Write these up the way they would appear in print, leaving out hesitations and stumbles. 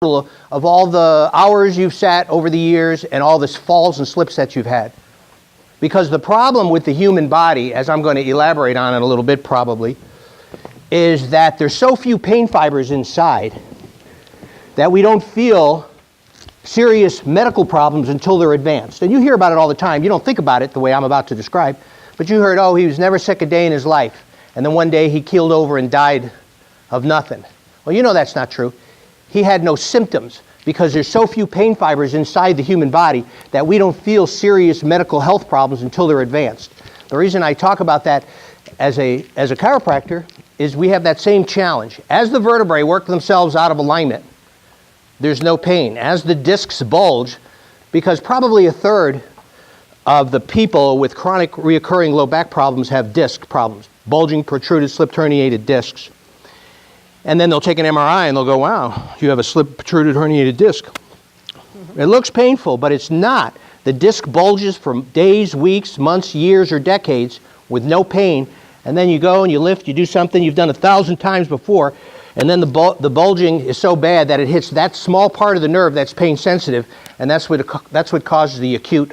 of all the hours you've sat over the years and all the falls and slips that you've had. Because the problem with the human body, as I'm going to elaborate on in a little bit probably, is that there's so few pain fibers inside that we don't feel serious medical problems until they're advanced. And you hear about it all the time. You don't think about it the way I'm about to describe, but you heard, oh, he was never sick a day in his life, and then one day he keeled over and died of nothing. Well, you know that's not true. He had no symptoms because there's so few pain fibers inside the human body that we don't feel serious medical health problems until they're advanced. The reason I talk about that as a chiropractor is we have that same challenge. As the vertebrae work themselves out of alignment, there's no pain. As the discs bulge, because probably a third of the people with chronic reoccurring low back problems have disc problems, bulging, protruded, slipped, herniated discs. And then they'll take an MRI and they'll go, wow, you have a slipped, protruded, herniated disc. It looks painful, but it's not. The disc bulges for days, weeks, months, years, or decades with no pain. And then you go and you lift, you do something you've done 1,000 times before, and then the bulging is so bad that it hits that small part of the nerve that's pain sensitive, and that's what causes the acute.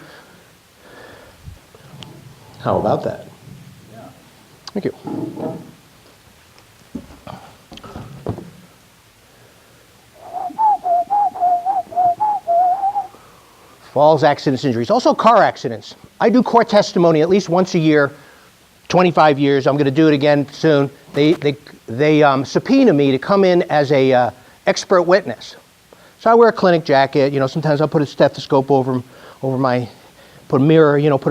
How about that? Yeah. Thank you. Falls, accidents, injuries. Also car accidents. I do court testimony at least once a year, 25 years. I'm going to do it again soon. They subpoena me to come in as a expert witness. So I wear a clinic jacket. You know, sometimes I'll put a stethoscope over my, put a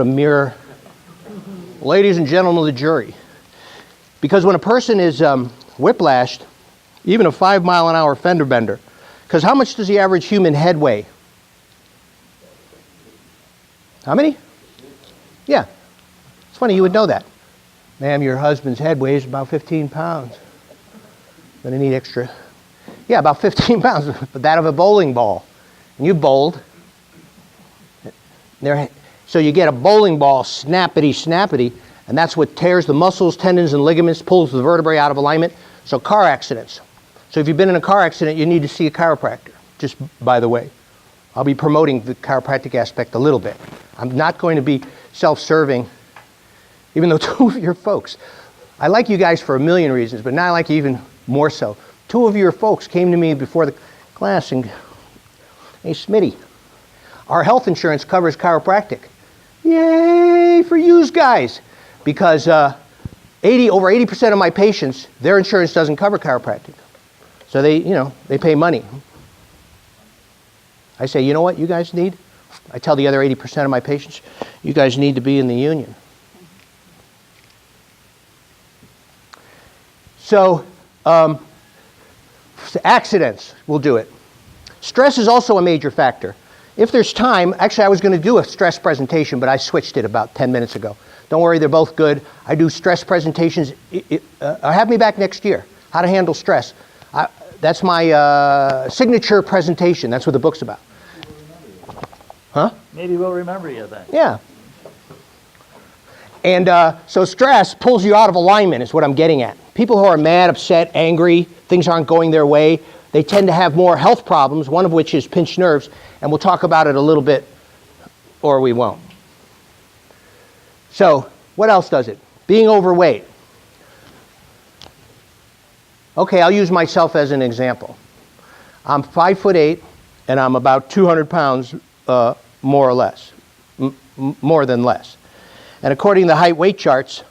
mirror. Ladies and gentlemen of the jury. Because when a person is whiplashed, even a 5-mile-an-hour fender bender, because how much does the average human head weigh? How many? Yeah. It's funny, you would know that. Ma'am, your husband's head weighs about 15 pounds. Gonna need extra. Yeah, about 15 pounds, but that of a bowling ball. And you bowled. So you get a bowling ball, snappity, and that's what tears the muscles, tendons, and ligaments, pulls the vertebrae out of alignment. So car accidents. So if you've been in a car accident, you need to see a chiropractor, just by the way. I'll be promoting the chiropractic aspect a little bit. I'm not going to be self-serving, even though two of your folks, I like you guys for a million reasons, but now I like you even more so. Two of your folks came to me before the class and, hey, Smitty, our health insurance covers chiropractic. Yay for you guys, because over 80% of my patients, their insurance doesn't cover chiropractic. So they pay money. I say, you know what you guys need? I tell the other 80% of my patients, you guys need to be in the union. So, accidents will do it. Stress is also a major factor. If there's time, actually I was going to do a stress presentation, but I switched it about 10 minutes ago. Don't worry, they're both good. I do stress presentations. Have me back next year. How to handle stress. That's my signature presentation. That's what the book's about. Huh? Maybe we'll remember you then. Yeah. And so stress pulls you out of alignment is what I'm getting at. People who are mad, upset, angry, things aren't going their way, they tend to have more health problems, one of which is pinched nerves, and we'll talk about it a little bit, or we won't. So, what else does it? Being overweight. Okay, I'll use myself as an example. I'm 5'8", and I'm about 200 pounds, more or less, more than less. And according to the height weight charts,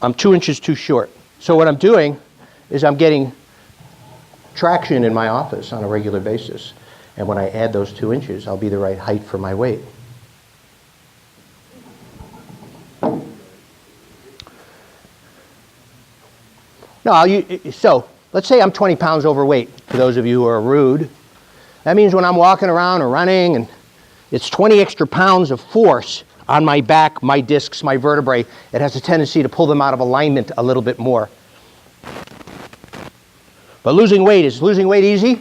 I'm 2 inches too short. So what I'm doing is I'm getting traction in my office on a regular basis. And when I add those 2 inches, I'll be the right height for my weight. So let's say I'm 20 pounds overweight, for those of you who are rude. That means when I'm walking around or running, and it's 20 extra pounds of force on my back, my discs, my vertebrae. It has a tendency to pull them out of alignment a little bit more. But losing weight, is losing weight easy?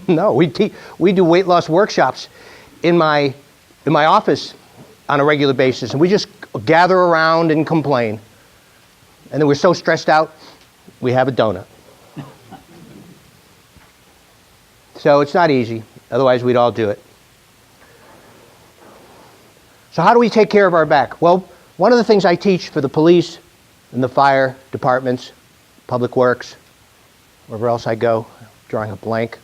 No, we do weight loss workshops in my office on a regular basis, and we just gather around and complain. And then we're so stressed out, we have a donut. So it's not easy. Otherwise, we'd all do it. So how do we take care of our back? Well, one of the things I teach for the police and the fire departments, public works, wherever else I go, drawing a blank,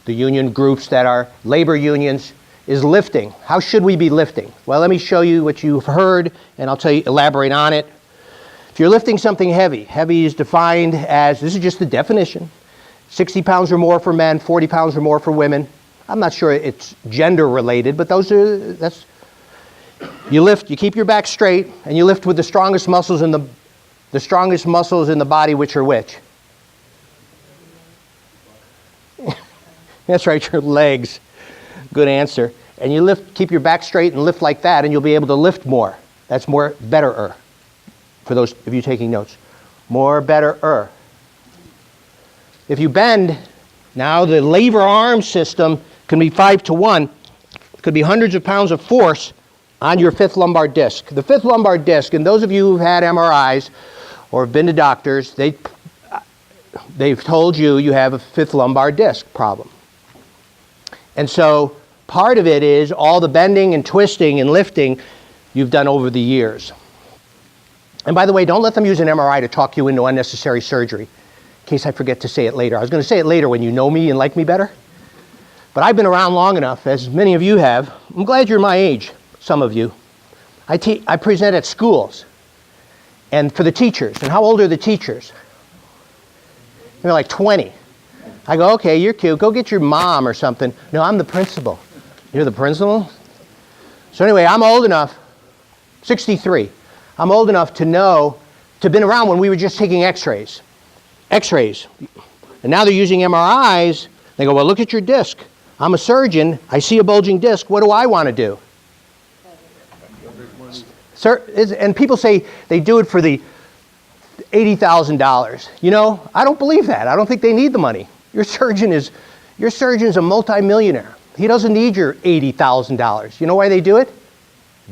the union groups that are labor unions, is lifting. How should we be lifting? Well, let me show you what you've heard, and I'll elaborate on it. If you're lifting something heavy, heavy is defined as, this is just the definition, 60 pounds or more for men, 40 pounds or more for women. I'm not sure it's gender related, but you lift, you keep your back straight, and you lift with the strongest muscles in the body, which are which? That's right, your legs. Good answer. And you lift, keep your back straight and lift like that, and you'll be able to lift more. That's more, better-er. For those of you taking notes. More, better-er. If you bend, now the lever arm system can be 5 to 1. It could be hundreds of pounds of force on your fifth lumbar disc. The fifth lumbar disc, and those of you who've had MRIs or have been to doctors, they've told you you have a fifth lumbar disc problem. And so part of it is all the bending and twisting and lifting you've done over the years. And by the way, don't let them use an MRI to talk you into unnecessary surgery, in case I forget to say it later. I was going to say it later when you know me and like me better. But I've been around long enough, as many of you have. I'm glad you're my age, some of you. I present at schools and for the teachers. And how old are the teachers? They're like 20. I go, okay, you're cute. Go get your mom or something. No, I'm the principal. You're the principal? So anyway, I'm old enough, 63. I'm old enough to know, to have been around when we were just taking x-rays. X-rays. And now they're using MRIs. They go, well, look at your disc. I'm a surgeon. I see a bulging disc. What do I want to do? Sir, and people say they do it for the $80,000. You know, I don't believe that. I don't think they need the money. Your surgeon's a multimillionaire. He doesn't need your $80,000. You know why they do it?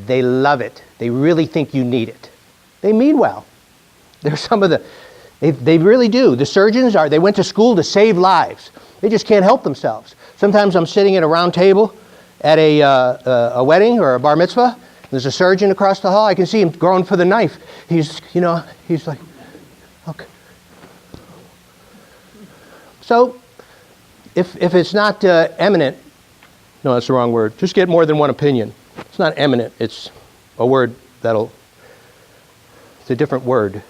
They love it. They really think you need it. They mean well. They're some of they really do. The surgeons they went to school to save lives. They just can't help themselves. Sometimes I'm sitting at a round table at a wedding or a bar mitzvah. There's a surgeon across the hall. I can see him going for the knife. He's like, okay. So, if it's not eminent, no, that's the wrong word. Just get more than one opinion. It's not eminent. It's a word it's a different word.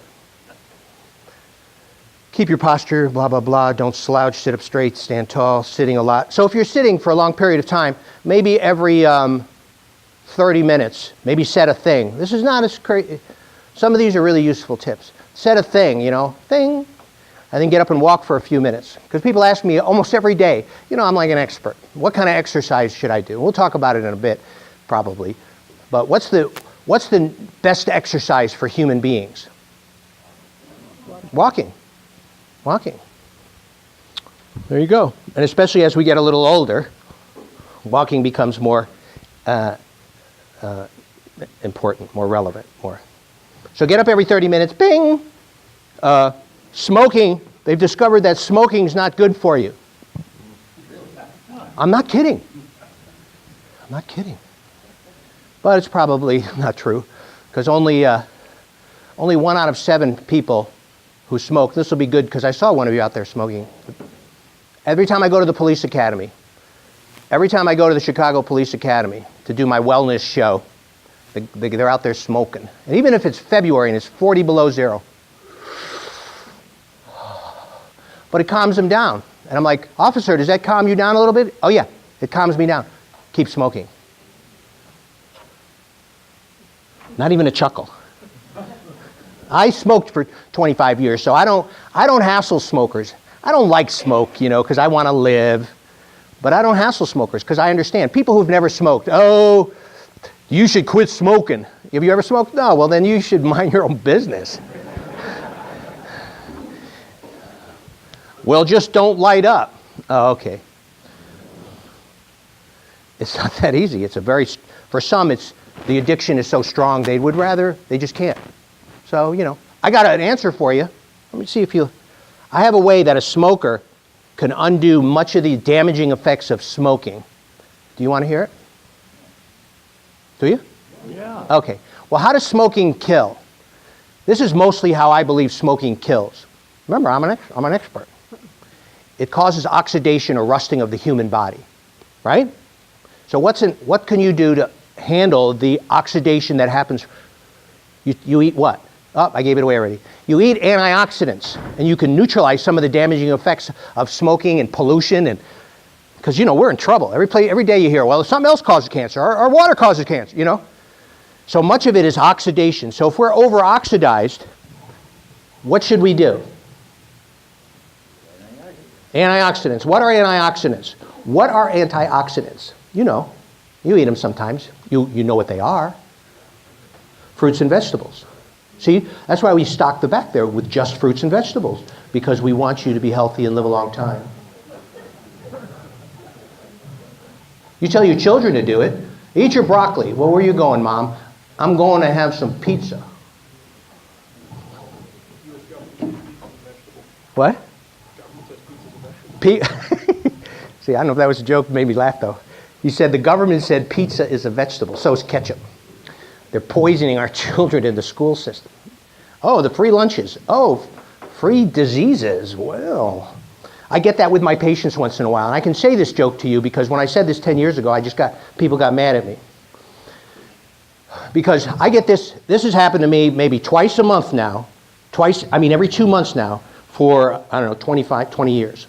Keep your posture, blah, blah, blah. Don't slouch, sit up straight, stand tall, sitting a lot. So if you're sitting for a long period of time, maybe every 30 minutes, maybe set a thing. This is not as crazy. Some of these are really useful tips. Set a thing, thing, and then get up and walk for a few minutes. Because people ask me almost every day, I'm like an expert. What kind of exercise should I do? We'll talk about it in a bit, probably. But what's the best exercise for human beings? Walking. There you go. And especially as we get a little older, walking becomes more important, more relevant, more. So get up every 30 minutes, bing! Smoking, they've discovered that smoking is not good for you. I'm not kidding. But it's probably not true, because only 1 out of 7 people who smoke, this will be good because I saw one of you out there smoking. Every time I go to the police academy, every time I go to the Chicago Police Academy to do my wellness show, they're out there smoking. And even if it's February and it's 40 below zero, but it calms them down. And I'm like, officer, does that calm you down a little bit? Oh yeah, it calms me down. Keep smoking. Not even a chuckle. I smoked for 25 years, so I don't hassle smokers. I don't like smoke, because I want to live. But I don't hassle smokers because I understand. People who've never smoked, oh, you should quit smoking. Have you ever smoked? No, well then you should mind your own business. Well, just don't light up. Oh, okay. It's not that easy. For some, the addiction is so strong they just can't. So, I got an answer for you. Let me see I have a way that a smoker can undo much of the damaging effects of smoking. Do you want to hear it? Do you? Yeah. Okay. Well, how does smoking kill? This is mostly how I believe smoking kills. Remember, I'm an expert. It causes oxidation or rusting of the human body, right? So what can you do to handle the oxidation that happens? You eat what? Oh, I gave it away already. You eat antioxidants, and you can neutralize some of the damaging effects of smoking and pollution, and because we're in trouble. Every day you hear, well, something else causes cancer, or water causes cancer, So much of it is oxidation. So if we're over-oxidized, what should we do? Antioxidants. What are antioxidants? What are antioxidants? You eat them sometimes. You know what they are. Fruits and vegetables. See, that's why we stock the back there with just fruits and vegetables, because we want you to be healthy and live a long time. You tell your children to do it. Eat your broccoli. Well, where are you going, Mom? I'm going to have some pizza. What? See, I don't know if that was a joke. It made me laugh, though. He said the government said pizza is a vegetable. So is ketchup. They're poisoning our children in the school system. Oh, the free lunches. Oh, free diseases. Well, I get that with my patients once in a while. And I can say this joke to you because when I said this 10 years ago, people got mad at me. Because I get this has happened to me maybe twice a month now. Every 2 months now for, 20 years.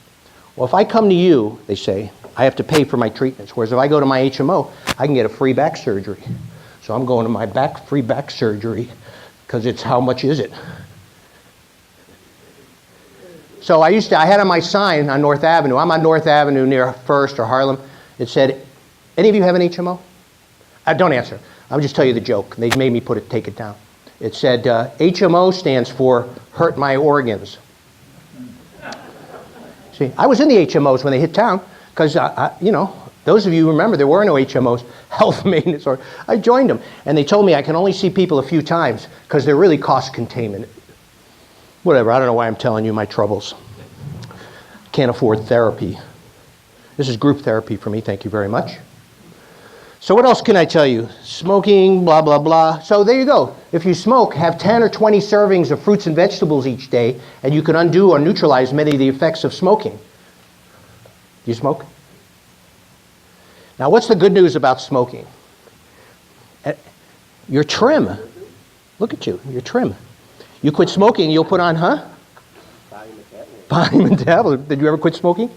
Well, if I come to you, they say, I have to pay for my treatments. Whereas if I go to my HMO, I can get a free back surgery. So I'm going to my free back surgery because it's how much is it? So I had on my sign on North Avenue, I'm on North Avenue near First or Harlem, it said, any of you have an HMO? Don't answer. I'll just tell you the joke. They made me take it down. It said, HMO stands for hurt my organs. See, I was in the HMOs when they hit town because, those of you who remember, there were no HMOs, health maintenance, or I joined them. And they told me I can only see people a few times because they're really cost containment. Whatever, I don't know why I'm telling you my troubles. Can't afford therapy. This is group therapy for me, thank you very much. So what else can I tell you? Smoking, blah, blah, blah. So there you go. If you smoke, have 10 or 20 servings of fruits and vegetables each day, and you can undo or neutralize many of the effects of smoking. Do you smoke? Now, what's the good news about smoking? You're trim. Look at you. You're trim. You quit smoking, you'll put on, Body metabolism. Did you ever quit smoking?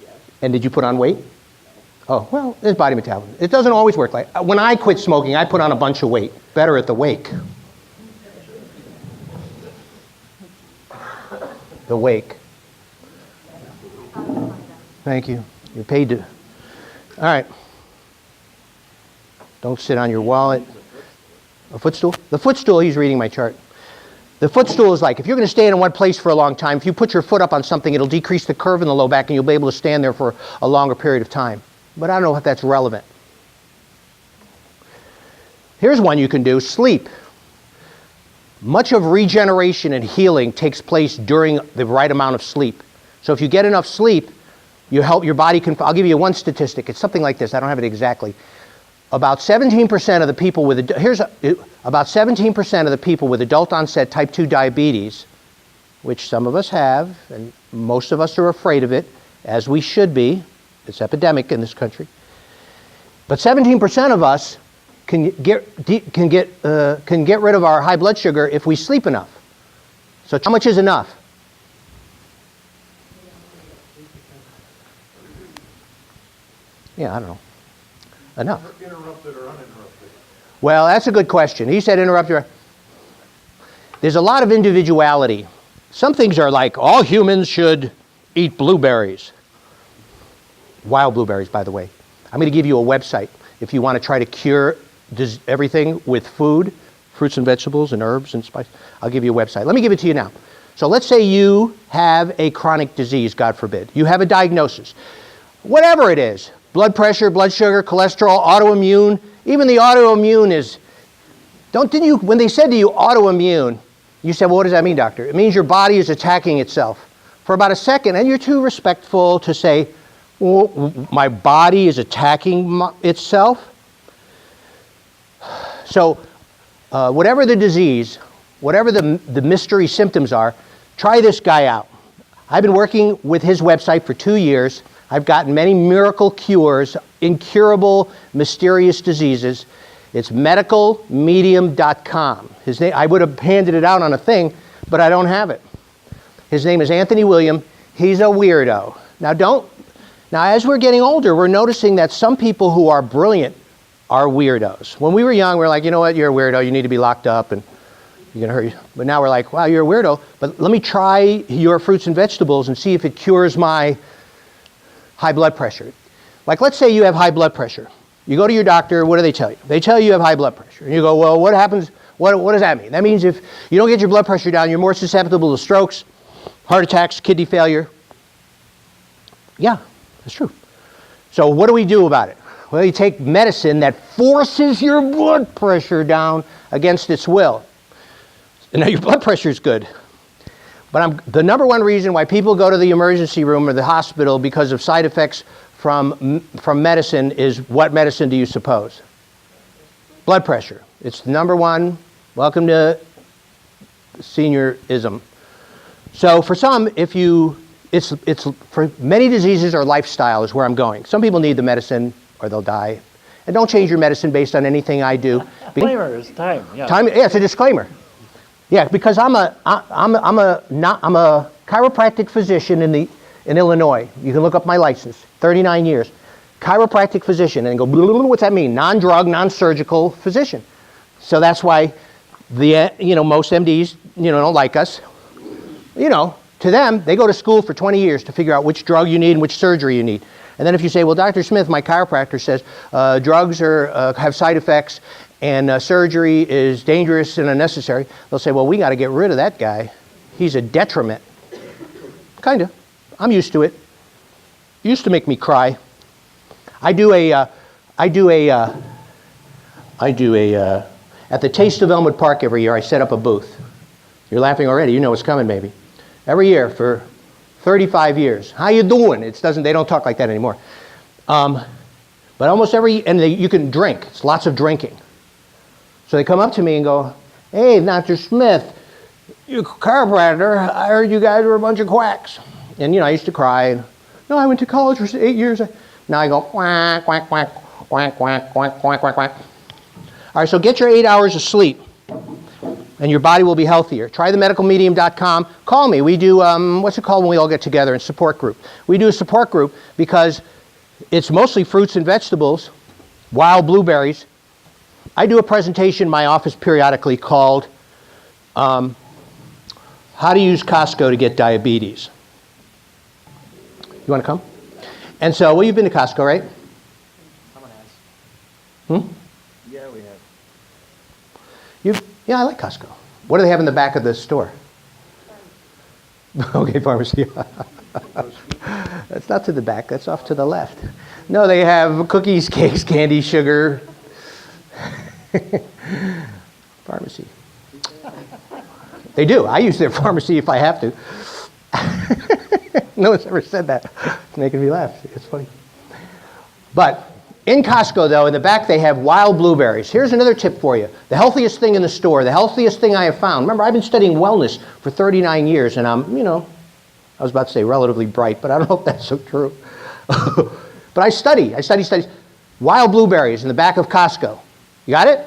Yes. And did you put on weight? Oh, well, there's body metabolism. It doesn't always work like when I quit smoking, I put on a bunch of weight. Better at the wake. The wake. Thank you. You're paid to. All right. Don't sit on your wallet. A footstool? The footstool, he's reading my chart. The footstool is like, if you're going to stay in one place for a long time, if you put your foot up on something, it'll decrease the curve in the low back and you'll be able to stand there for a longer period of time. But I don't know if that's relevant. Here's one you can do, sleep. Much of regeneration and healing takes place during the right amount of sleep. So if you get enough sleep, you help your body, I'll give you one statistic. It's something like this. I don't have it exactly. About 17% of the people with about 17% of the people with adult onset type 2 diabetes, which some of us have, and most of us are afraid of it, as we should be. It's epidemic in this country. But 17% of us can get rid of our high blood sugar if we sleep enough. So how much is enough? Yeah, I don't know. Enough. Interrupted or uninterrupted? Well, that's a good question. He said interrupted. There's a lot of individuality. Some things are like, all humans should eat blueberries. Wild blueberries, by the way. I'm going to give you a website if you want to try to cure everything with food, fruits and vegetables and herbs and spices. I'll give you a website. Let me give it to you now. So let's say you have a chronic disease, God forbid. You have a diagnosis. Whatever it is, blood pressure, blood sugar, cholesterol, autoimmune. Even the autoimmune is, when they said to you autoimmune, you said, well, what does that mean, doctor? It means your body is attacking itself. for about a second, and you're too respectful to say, well, my body is attacking itself. So whatever the disease, whatever the mystery symptoms are, try this guy out. I've been working with his website for 2 years. I've gotten many miracle cures, incurable, mysterious diseases. It's medicalmedium.com. His name, I would have handed it out on a thing, but I don't have it. His name is Anthony William. He's a weirdo. Now as we're getting older, we're noticing that some people who are brilliant are weirdos. When we were young, we were like, you know what, you're a weirdo, you need to be locked up and you're gonna hurt you. But now we're like, wow, you're a weirdo, but let me try your fruits and vegetables and see if it cures my high blood pressure. Like, let's say you have high blood pressure. You go to your doctor, what do they tell you? They tell you have high blood pressure. And you go, well, what happens, what does that mean? That means if you don't get your blood pressure down, you're more susceptible to strokes, heart attacks, kidney failure. Yeah, that's true. So what do we do about it? Well, you take medicine that forces your blood pressure down against its will. And now your blood pressure is good. But the number one reason why people go to the emergency room or the hospital because of side effects from medicine is, what medicine do you suppose? Blood pressure. It's the number one. Welcome to seniorism. So for some, it's for many diseases or lifestyle is where I'm going. Some people need the medicine or they'll die. And don't change your medicine based on anything I do. Disclaimer is time. Yeah. Time, yeah, it's a disclaimer. Yeah, because I'm a chiropractic physician in Illinois. You can look up my license, 39 years. Chiropractic physician, and go, what's that mean? Non-drug, non-surgical physician. So that's why most MDs, don't like us. To them, they go to school for 20 years to figure out which drug you need and which surgery you need. And then if you say, well, Dr. Smith, my chiropractor says drugs have side effects and surgery is dangerous and unnecessary, they'll say, well, we got to get rid of that guy. He's a detriment. Kind of. I'm used to it. It used to make me cry. at the Taste of Elmwood Park every year, I set up a booth. You're laughing already. You know what's coming, maybe. Every year for 35 years. How you doing? They don't talk like that anymore. But almost you can drink. It's lots of drinking. So they come up to me and go, hey, Dr. Smith, you're a chiropractor. I heard you guys were a bunch of quacks. And, I used to cry. No, I went to college for 8 years. Now I go, quack, quack, quack, quack, quack, quack, quack, quack, quack. All right, so get your 8 hours of sleep, and your body will be healthier. Try themedicalmedium.com. Call me. We do, what's it called when we all get together in support group? We do a support group because it's mostly fruits and vegetables, wild blueberries. I do a presentation in my office periodically called How to Use Costco to Get Diabetes. You want to come? And so, well, you've been to Costco, right? Someone has. Hmm? Yeah, we have. Yeah, I like Costco. What do they have in the back of the store? Okay, pharmacy. That's not to the back. That's off to the left. No, they have cookies, cakes, candy, sugar. Pharmacy. They do. I use their pharmacy if I have to. No one's ever said that. It's making me laugh. It's funny. But in Costco, though, in the back they have wild blueberries. Here's another tip for you. The healthiest thing in the store, the healthiest thing I have found. Remember, I've been studying wellness for 39 years, and I'm, I was about to say relatively bright, but I don't know if that's so true. But I study. Wild blueberries in the back of Costco. You got it?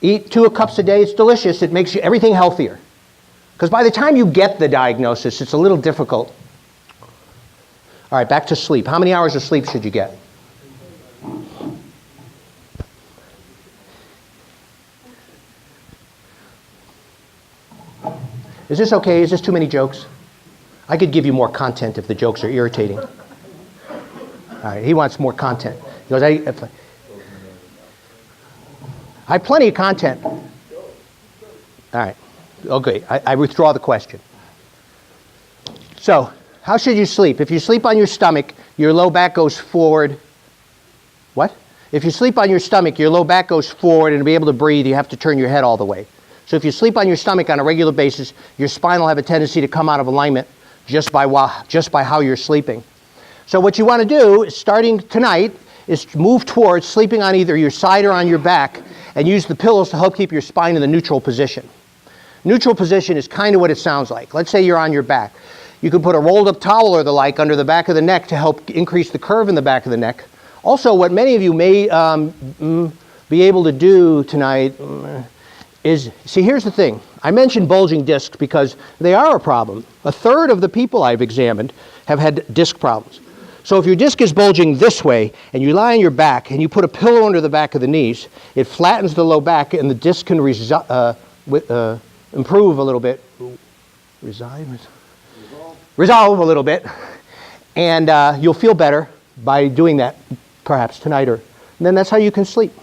Eat 2 cups a day. It's delicious. It makes everything healthier. Because by the time you get the diagnosis, it's a little difficult. All right, back to sleep. How many hours of sleep should you get? Is this okay? Is this too many jokes? I could give you more content if the jokes are irritating. All right, he wants more content. He goes, I have plenty of content. All right. Okay, I withdraw the question. So, how should you sleep? If you sleep on your stomach, your low back goes forward. What? If you sleep on your stomach, your low back goes forward, and to be able to breathe, you have to turn your head all the way. So if you sleep on your stomach on a regular basis, your spine will have a tendency to come out of alignment just by how you're sleeping. So what you want to do, starting tonight, is to move towards sleeping on either your side or on your back, and use the pillows to help keep your spine in the neutral position. Neutral position is kind of what it sounds like. Let's say you're on your back. You could put a rolled up towel or the like under the back of the neck to help increase the curve in the back of the neck. Also, what many of you may be able to do tonight is, see, here's the thing. I mentioned bulging discs because they are a problem. A third of the people I've examined have had disc problems. So if your disc is bulging this way and you lie on your back and you put a pillow under the back of the knees, it flattens the low back and the disc can improve a little bit. Resolve a little bit. And you'll feel better by doing that perhaps tonight. And then that's how you can sleep.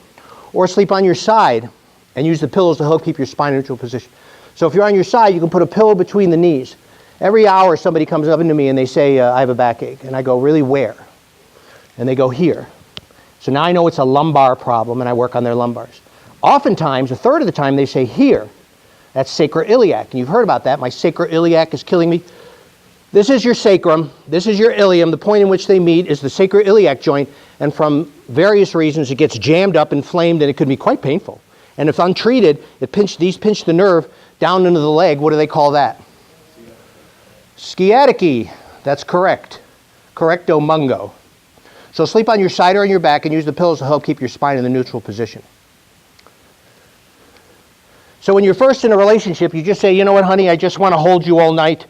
Or sleep on your side and use the pillows to help keep your spine in neutral position. So if you're on your side, you can put a pillow between the knees. Every hour somebody comes up into me and they say, I have a backache. And I go, really, where? And they go, here. So now I know it's a lumbar problem and I work on their lumbars. Oftentimes, a third of the time, they say, here. That's sacroiliac. And you've heard about that. My sacroiliac is killing me. This is your sacrum. This is your ilium. The point in which they meet is the sacroiliac joint. And from various reasons, it gets jammed up, inflamed, and it could be quite painful. And if untreated, these pinch the nerve down into the leg. What do they call that? Sciatica. That's correct. Correcto mungo. So sleep on your side or on your back and use the pillows to help keep your spine in the neutral position. So when you're first in a relationship, you just say, you know what, honey, I just want to hold you all night.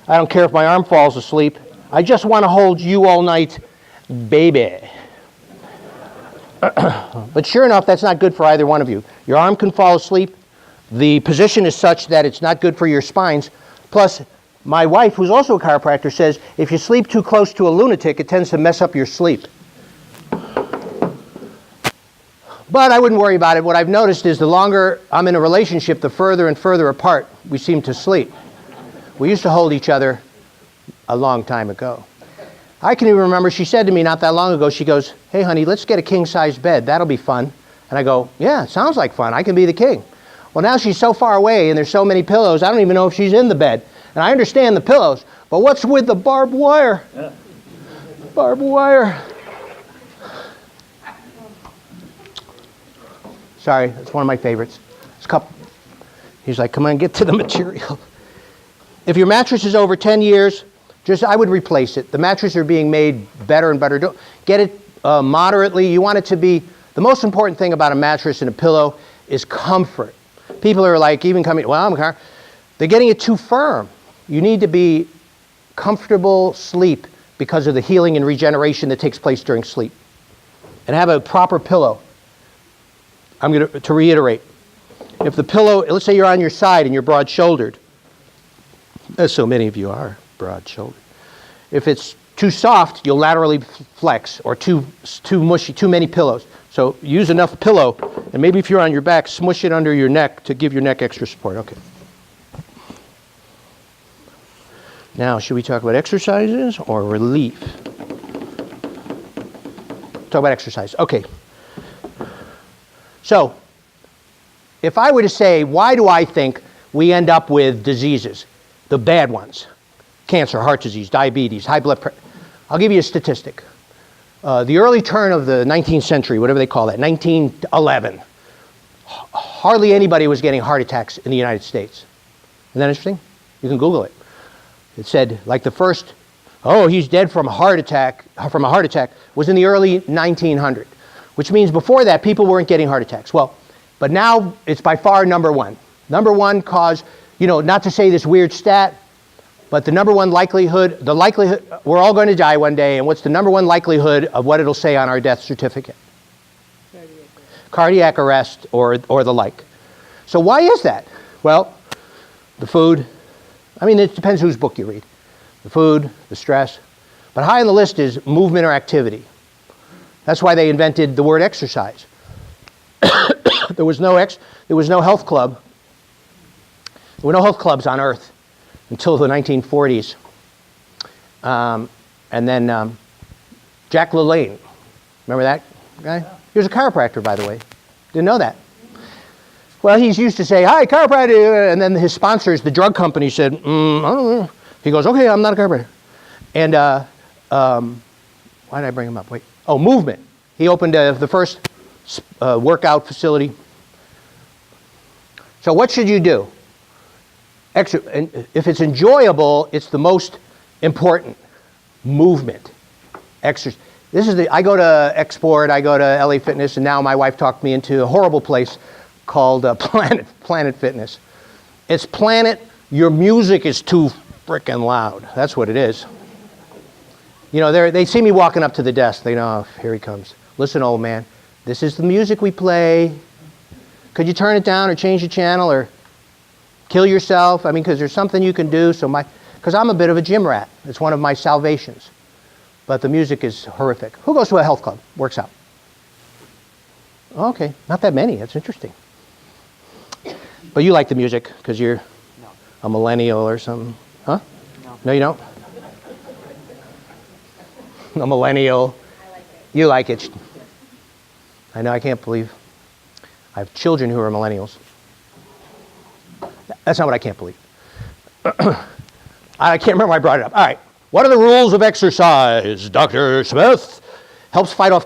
I don't care if my arm falls asleep. I just want to hold you all night, baby. But sure enough, that's not good for either one of you. Your arm can fall asleep. The position is such that it's not good for your spines. Plus, my wife, who's also a chiropractor, says if you sleep too close to a lunatic, it tends to mess up your sleep. But I wouldn't worry about it. What I've noticed is the longer I'm in a relationship, the further and further apart we seem to sleep. We used to hold each other a long time ago. I can even remember she said to me not that long ago, she goes, hey, honey, let's get a king-size bed. That'll be fun. And I go, yeah, it sounds like fun. I can be the king. Well, now she's so far away and there's so many pillows, I don't even know if she's in the bed. And I understand the pillows, but what's with the barbed wire? Yeah. Barbed wire. Sorry, that's one of my favorites. He's like, come on, get to the material. If your mattress is over 10 years, I would replace it. The mattresses are being made better and better. Get it moderately. You want it to be, the most important thing about a mattress and a pillow is comfort. People are like, even coming, well, they're getting it too firm. You need to be comfortable sleep because of the healing and regeneration that takes place during sleep. And have a proper pillow. I'm going to reiterate. If the pillow, let's say you're on your side and you're broad-shouldered, as so many of you are broad-shouldered. If it's too soft, you'll laterally flex, or too mushy, too many pillows. So use enough pillow, and maybe if you're on your back, smush it under your neck to give your neck extra support. Okay. Now, should we talk about exercises or relief? Talk about exercise. Okay. So, if I were to say, why do I think we end up with diseases, the bad ones, cancer, heart disease, diabetes, high blood pressure, I'll give you a statistic. The early turn of the 19th century, whatever they call that, 1911, hardly anybody was getting heart attacks in the United States. Isn't that interesting? You can Google it. It said, like the first, he's dead from a heart attack, was in the early 1900s, which means before that, people weren't getting heart attacks. Well, but now it's by far number one. Number one cause, not to say this weird stat, but the number one likelihood, we're all going to die one day, and what's the number one likelihood of what it'll say on our death certificate? Cardiac arrest or the like. So why is that? Well, the food. It depends whose book you read. The food, the stress. But high on the list is movement or activity. That's why they invented the word exercise. There was no health club. There were no health clubs on Earth until the 1940s. And then Jack LaLanne, remember that guy? He was a chiropractor, by the way. Didn't know that. Well, he used to say, hi, chiropractor, and then his sponsors, the drug company, said, I don't know. He goes, okay, I'm not a carpenter. And why did I bring him up? Wait. Oh, movement. He opened the first workout facility. So what should you do? And if it's enjoyable, it's the most important. Movement. Exercise. I go to Export, I go to LA Fitness, and now my wife talked me into a horrible place called Planet Fitness. It's Planet, your music is too frickin' loud. That's what it is. You know, they see me walking up to the desk. They know, oh, here he comes. Listen, old man, this is the music we play. Could you turn it down or change the channel or kill yourself? I mean, because there's something you can do. Because I'm a bit of a gym rat. It's one of my salvations. But the music is horrific. Who goes to a health club? Works out. Okay, not that many. That's interesting. But you like the music because you're a millennial or something. Huh? No, you don't? A millennial. I like it. You like it. I know, I can't believe. I have children who are millennials. That's not what I can't believe. I can't remember why I brought it up. All right. What are the rules of exercise, Dr. Smith? Helps fight off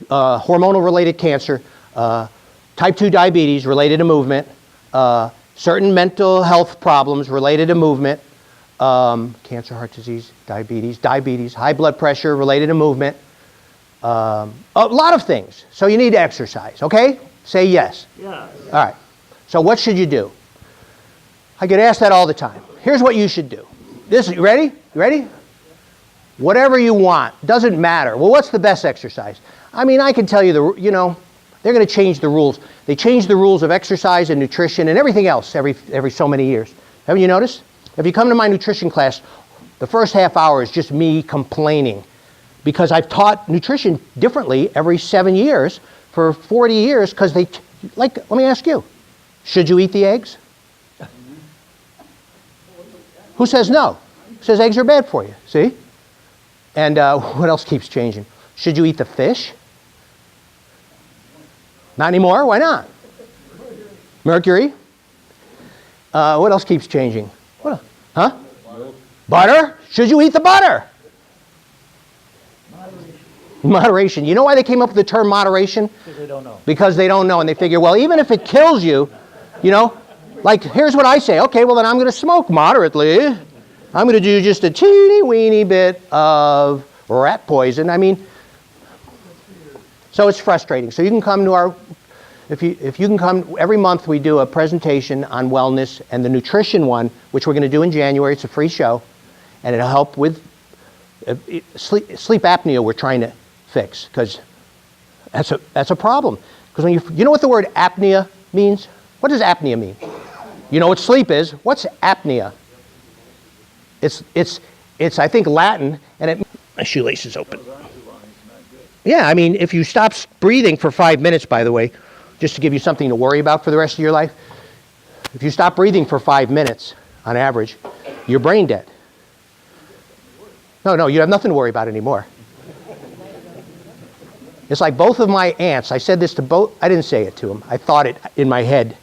hormonal-related cancer, type 2 diabetes related to movement, certain mental health problems related to movement, cancer, heart disease, diabetes, high blood pressure related to movement, a lot of things. So you need to exercise, okay? Say yes. Yeah. All right. So what should you do? I get asked that all the time. Here's what you should do. You ready? You ready? Whatever you want. Doesn't matter. Well, what's the best exercise? I mean, I can tell you they're going to change the rules. They change the rules of exercise and nutrition and everything else every so many years. Haven't you noticed? If you come to my nutrition class, the first half hour is just me complaining because I've taught nutrition differently every 7 years for 40 years because let me ask you, should you eat the eggs? Who says no? Who says eggs are bad for you? See? And what else keeps changing? Should you eat the fish? Not anymore? Why not? Mercury? What else keeps changing? What else? Huh? Butter? Should you eat the butter? Moderation. You know why they came up with the term moderation? Because they don't know. Because they don't know, and they figure, well, even if it kills you, like here's what I say. Okay, well then I'm going to smoke moderately. I'm going to do just a teeny weeny bit of rat poison. I mean, so it's frustrating. So you can come to if you can come, every month we do a presentation on wellness and the nutrition one, which we're going to do in January. It's a free show, and it'll help with sleep apnea we're trying to fix, because that's a problem. Because when you know what the word apnea means? What does apnea mean? You know what sleep is. What's apnea? It's I think Latin, and my shoelace is open. Yeah, I mean, if you stop breathing for 5 minutes, by the way, just to give you something to worry about for the rest of your life, if you stop breathing for 5 minutes, on average, you're brain dead. No, you have nothing to worry about anymore. It's like both of my aunts, I said this to both, I didn't say it to them, I thought it in my head.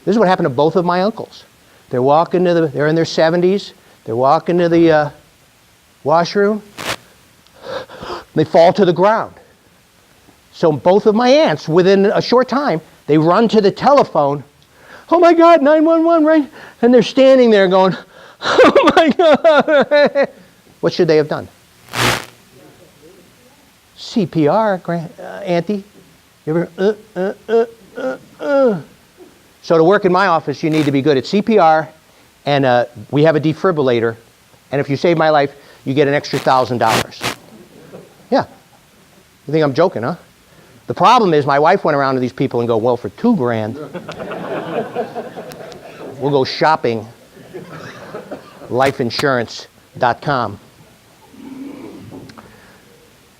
This is what happened to both of my uncles. They're in their 70s, they're walking to the washroom, they fall to the ground. So both of my aunts, within a short time, they run to the telephone. Oh my God, 911, right? And they're standing there going, oh my God. What should they have done? CPR, Auntie. You ever, So to work in my office, you need to be good at CPR, and we have a defibrillator. And if you save my life, you get an extra $1,000. Yeah. You think I'm joking, huh? The problem is my wife went around to these people and go, well, for $2,000, we'll go shopping, lifeinsurance.com.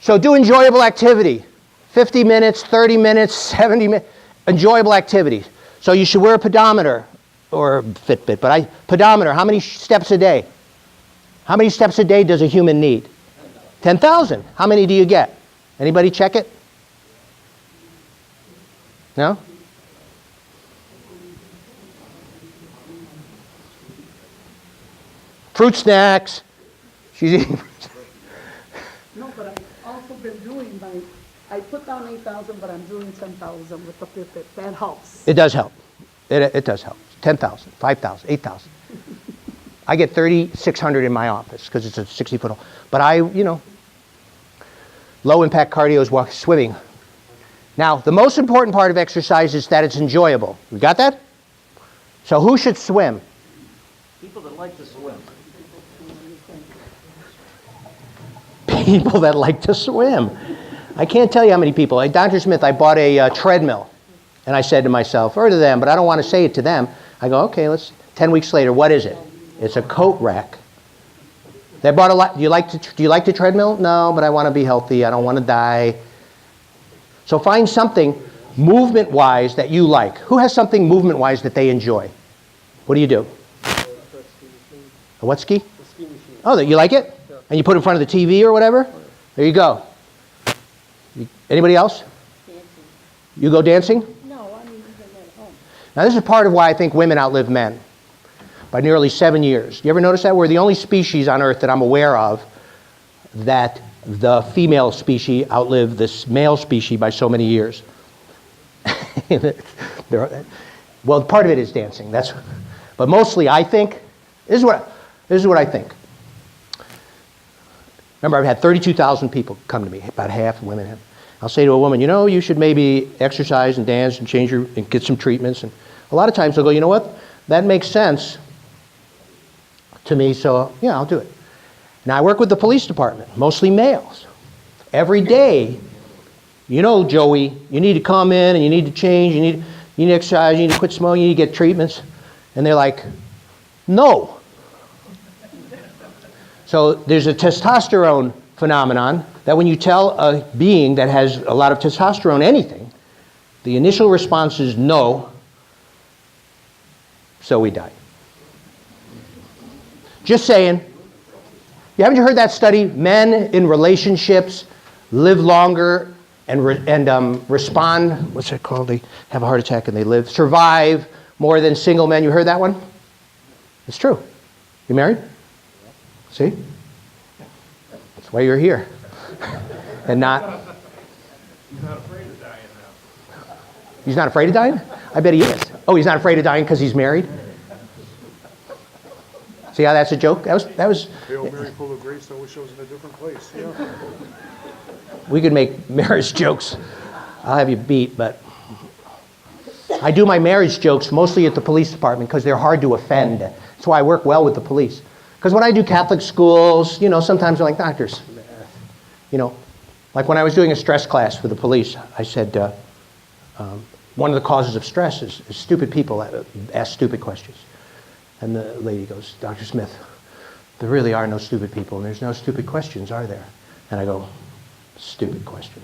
So do enjoyable activity. 50 minutes, 30 minutes, 70 minutes, enjoyable activity. So you should wear a pedometer, or Fitbit, but pedometer, how many steps a day? How many steps a day does a human need? 10,000. How many do you get? Anybody check it? No? Fruit snacks. She's eating. No, but I've also been doing I put down 8,000, but I'm doing 10,000 with the Fitbit. That helps. It does help. It does help. 10,000, 5,000, 8,000. I get 3,600 in my office because it's a 60-foot hole. But low impact cardio is swimming. Now, the most important part of exercise is that it's enjoyable. You got that? So who should swim? People that like to swim. People that like to swim. I can't tell you how many people. Like Dr. Smith, I bought a treadmill. And I said to myself, or to them, but I don't want to say it to them. I go, okay, 10 weeks later, what is it? It's a coat rack. They bought a lot. Do you like the treadmill? No, but I want to be healthy. I don't want to die. So find something movement-wise that you like. Who has something movement-wise that they enjoy? What do you do? A what ski? The ski machine. Oh, you like it? Yeah. And you put it in front of the TV or whatever? There you go. Anybody else? Dancing. You go dancing? No, I mean, even at home. Now, this is part of why I think women outlive men by nearly 7 years. You ever notice that? We're the only species on Earth that I'm aware of that the female species outlived this male species by so many years. Well, part of it is dancing. But mostly, I think, this is what I think. Remember, I've had 32,000 people come to me, about half women have. I'll say to a woman, you should maybe exercise and dance and and get some treatments. And a lot of times they'll go, you know what? That makes sense to me, so yeah, I'll do it. Now I work with the police department, mostly males. Every day, Joey, you need to come in and you need to change, you need to exercise, you need to quit smoking, you need to get treatments. And they're like, no. So there's a testosterone phenomenon that when you tell a being that has a lot of testosterone anything, the initial response is no, so we die. Just saying. Haven't you heard that study? Men in relationships live longer and respond, what's it called? They have a heart attack and they survive more than single men. You heard that one? It's true. You married? See? That's why you're here. And not... He's not afraid of dying now. He's not afraid of dying? I bet he is. Oh, he's not afraid of dying because he's married? See how that's a joke? That was. Hail Mary, full of grace, I wish I was in a different place. Yeah. We could make marriage jokes. I'll have you beat, but I do my marriage jokes mostly at the police department because they're hard to offend. That's why I work well with the police. Because when I do Catholic schools, sometimes they're like, doctors, like when I was doing a stress class for the police, I said, one of the causes of stress is stupid people ask stupid questions. And the lady goes, Dr. Smith, there really are no stupid people, and there's no stupid questions, are there? And I go, stupid question.